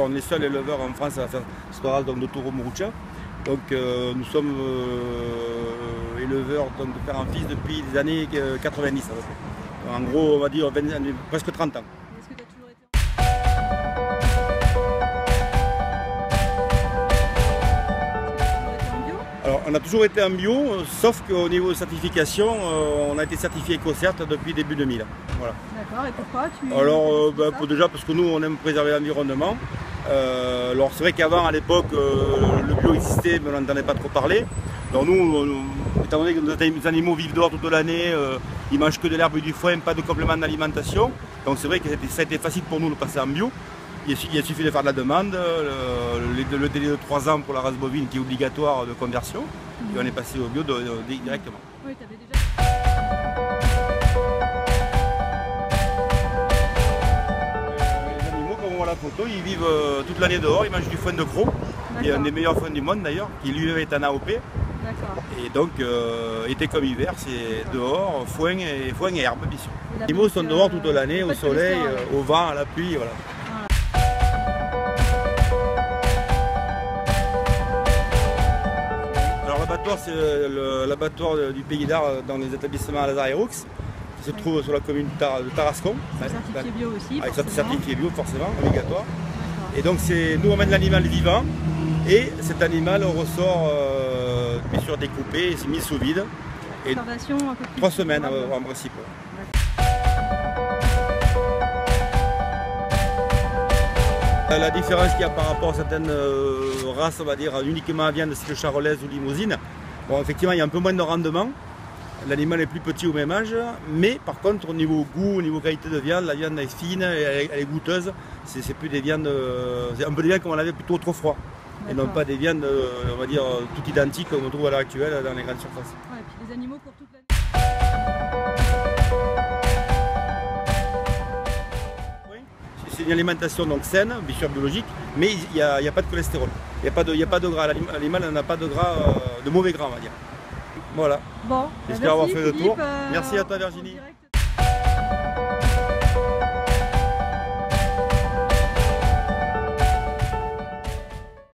on est les seuls éleveurs en France à faire cette race de taureau Murucha. Donc nous sommes éleveurs de père en fils depuis les années 90 à peu près. En gros, on va dire presque 30 ans. Est-ce que tu as toujours été en bio? Alors, on a toujours été en bio, sauf qu'au niveau de certification, on a été certifié EcoCert depuis début 2000. Voilà. D'accord, et pourquoi Déjà parce que nous, on aime préserver l'environnement. Alors c'est vrai qu'avant, à l'époque, le bio existait, mais on n'entendait pas trop parler. Donc nous, étant donné que nos animaux vivent dehors toute l'année, ils mangent que de l'herbe et du foin, pas de complément d'alimentation. Donc c'est vrai que ça a été facile pour nous de passer en bio. Il suffit de faire de la demande, le délai de 3 ans pour la race bovine qui est obligatoire de conversion, et on est passé au bio directement. Oui, tu avais déjà... La photo, ils vivent toute l'année dehors, ils mangent du foin de gros, qui est un des meilleurs foins du monde d'ailleurs, qui lui est en AOP. Et donc, été comme hiver, c'est dehors, foin et herbe, bien sûr. Les animaux sont dehors toute l'année, au soleil, au vent, à la pluie, voilà. Alors l'abattoir, c'est l'abattoir du Pays d'Arles dans les établissements à Lazare et Roux, qui se trouve sur la commune de Tarascon. Certifié bio aussi, avec certifié bio forcément, obligatoire. Et donc nous on mène l'animal vivant et cet animal on ressort bien sûr découpé et c'est mis sous vide. Et 3 semaines en principe. La différence qu'il y a par rapport à certaines races, on va dire uniquement à viande, style charolaise ou limousine, bon effectivement il y a un peu moins de rendement. L'animal est plus petit au même âge, mais par contre au niveau goût, au niveau qualité de viande, la viande est fine, elle est goûteuse. C'est plus des viandes, c'est un peu des viandes comme on avait plutôt trop froid. Et non pas des viandes, on va dire, tout identiques comme on trouve à l'heure actuelle dans les grandes surfaces. Ouais, et puis des animaux pour toute l'année. Oui, c'est une alimentation donc saine, bien sûr biologique, mais il n'y a pas de cholestérol, il n'y a pas de gras. L'animal n'a pas de gras, de mauvais gras on va dire. Voilà. Bon, j'espère avoir fait le tour. Philippe, merci à toi Virginie.